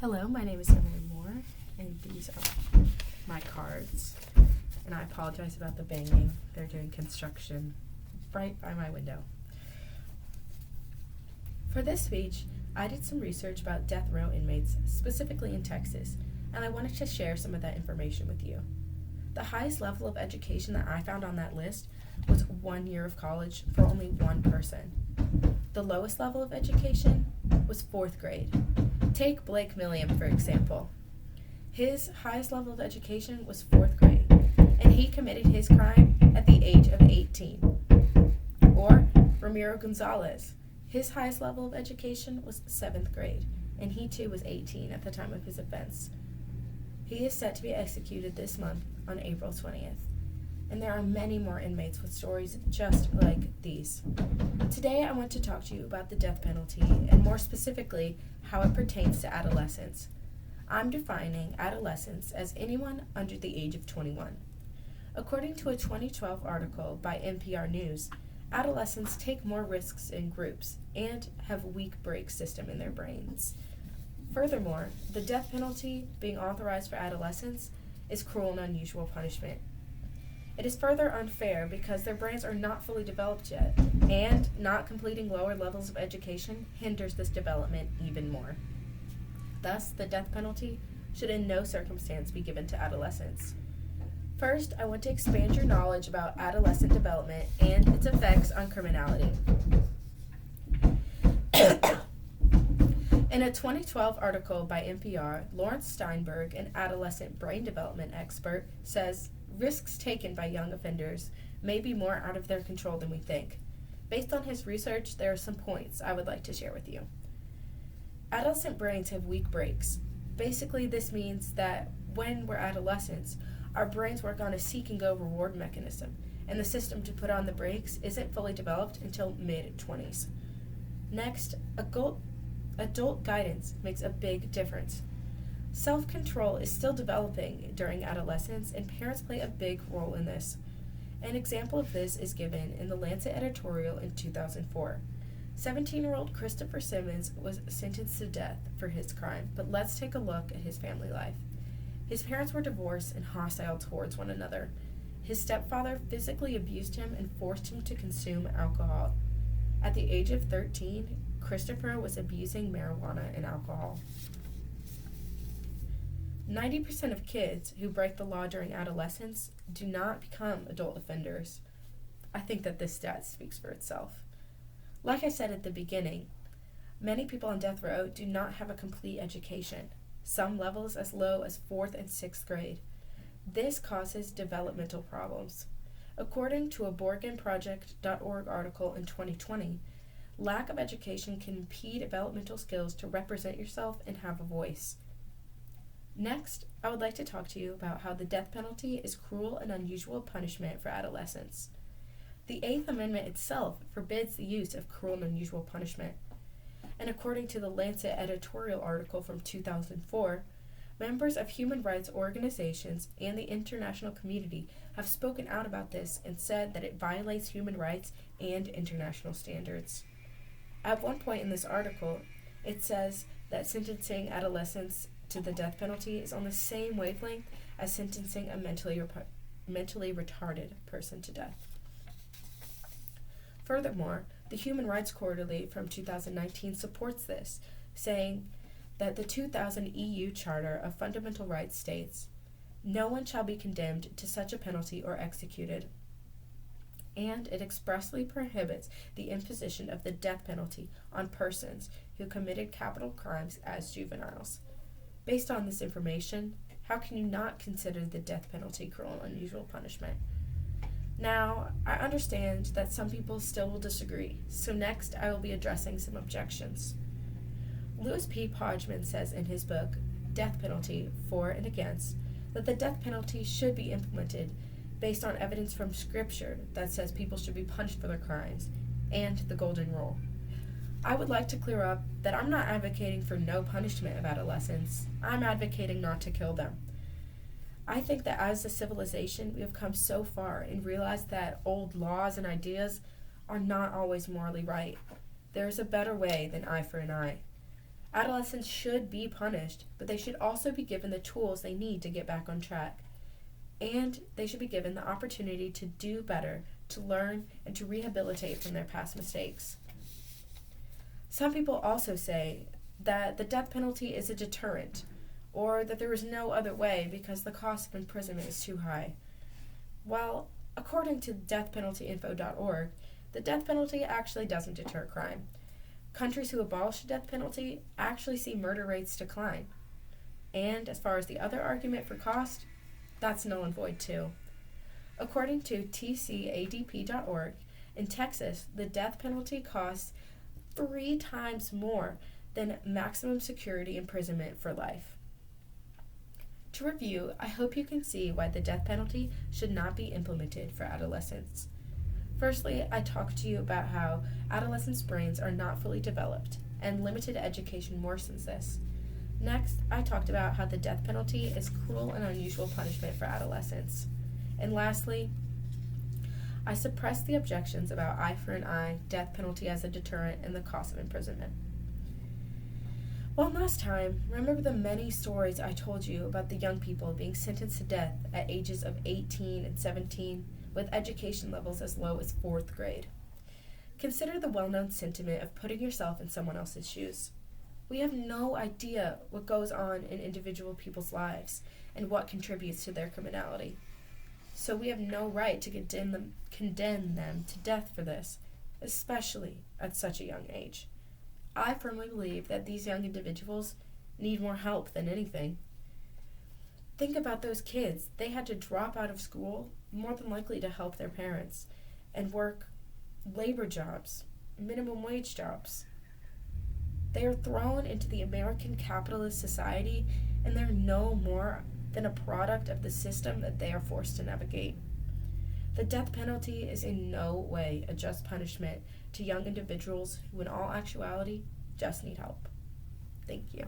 Hello, my name is Emily Moore, and these are my cards. And I apologize about the banging. They're doing construction right by my window. For this speech, I did some research about death row inmates, specifically in Texas, and I wanted to share some of that information with you. The highest level of education that I found on that list was 1 year of college for only one person. The lowest level of education was 4th grade. Take Blake Milliam, for example. His highest level of education was 4th grade, and he committed his crime at the age of 18. Or Ramiro Gonzalez. His highest level of education was 7th grade, and he too was 18 at the time of his offense. He is set to be executed this month on April 20th. And there are many more inmates with stories just like these. Today I want to talk to you about the death penalty, and more specifically, how it pertains to adolescents. I'm defining adolescents as anyone under the age of 21. According to a 2012 article by NPR News, adolescents take more risks in groups and have a weak brake system in their brains. Furthermore, the death penalty being authorized for adolescents is cruel and unusual punishment. It is further unfair because their brains are not fully developed yet, and not completing lower levels of education hinders this development even more. Thus, the death penalty should in no circumstance be given to adolescents. First, I want to expand your knowledge about adolescent development and its effects on criminality. In a 2012 article by NPR, Lawrence Steinberg, an adolescent brain development expert, says, risks taken by young offenders may be more out of their control than we think. Based on his research, there are some points I would like to share with you. Adolescent brains have weak brakes. Basically, this means that when we're adolescents, our brains work on a seek-and-go reward mechanism, and the system to put on the brakes isn't fully developed until mid-20s. Next, adult guidance makes a big difference. Self-control is still developing during adolescence, and parents play a big role in this. An example of this is given in the Lancet editorial in 2004. 17-year-old Christopher Simmons was sentenced to death for his crime, but let's take a look at his family life. His parents were divorced and hostile towards one another. His stepfather physically abused him and forced him to consume alcohol. At the age of 13, Christopher was abusing marijuana and alcohol. 90% of kids who break the law during adolescence do not become adult offenders. I think that this stat speaks for itself. Like I said at the beginning, many people on death row do not have a complete education, some levels as low as 4th and 6th grade. This causes developmental problems. According to a BorgenProject.org article in 2020, lack of education can impede developmental skills to represent yourself and have a voice. Next, I would like to talk to you about how the death penalty is cruel and unusual punishment for adolescents. The 8th Amendment itself forbids the use of cruel and unusual punishment. And according to the Lancet editorial article from 2004, members of human rights organizations and the international community have spoken out about this and said that it violates human rights and international standards. At one point in this article, it says that sentencing adolescents to the death penalty is on the same wavelength as sentencing a mentally retarded person to death. Furthermore, the Human Rights Quarterly from 2019 supports this, saying that the 2000 EU Charter of Fundamental Rights states, "No one shall be condemned to such a penalty or executed," and it expressly prohibits the imposition of the death penalty on persons who committed capital crimes as juveniles. Based on this information, how can you not consider the death penalty cruel and unusual punishment? Now, I understand that some people still will disagree, so next I will be addressing some objections. Louis P. Podgman says in his book, Death Penalty, For and Against, that the death penalty should be implemented based on evidence from Scripture that says people should be punished for their crimes, and the Golden Rule. I would like to clear up that I'm not advocating for no punishment of adolescents. I'm advocating not to kill them. I think that as a civilization, we have come so far and realized that old laws and ideas are not always morally right. There is a better way than eye for an eye. Adolescents should be punished, but they should also be given the tools they need to get back on track. And they should be given the opportunity to do better, to learn, and to rehabilitate from their past mistakes. Some people also say that the death penalty is a deterrent, or that there is no other way because the cost of imprisonment is too high. Well, according to deathpenaltyinfo.org, the death penalty actually doesn't deter crime. Countries who abolish the death penalty actually see murder rates decline. And as far as the other argument for cost, that's null and void too. According to tcadp.org, in Texas, the death penalty costs 3 times more than maximum security imprisonment for life. To review, I hope you can see why the death penalty should not be implemented for adolescents. Firstly, I talked to you about how adolescents' brains are not fully developed, and limited education worsens this. Next, I talked about how the death penalty is cruel and unusual punishment for adolescents. And lastly, I suppressed the objections about eye for an eye, death penalty as a deterrent, and the cost of imprisonment. One last time, remember the many stories I told you about the young people being sentenced to death at ages of 18 and 17 with education levels as low as 4th grade. Consider the well-known sentiment of putting yourself in someone else's shoes. We have no idea what goes on in individual people's lives and what contributes to their criminality. So we have no right to condemn them to death for this, especially at such a young age. I firmly believe that these young individuals need more help than anything. Think about those kids. They had to drop out of school, more than likely to help their parents, and work labor jobs, minimum wage jobs. They are thrown into the American capitalist society, and they're no more than a product of the system that they are forced to navigate. The death penalty is in no way a just punishment to young individuals who, in all actuality, just need help. Thank you.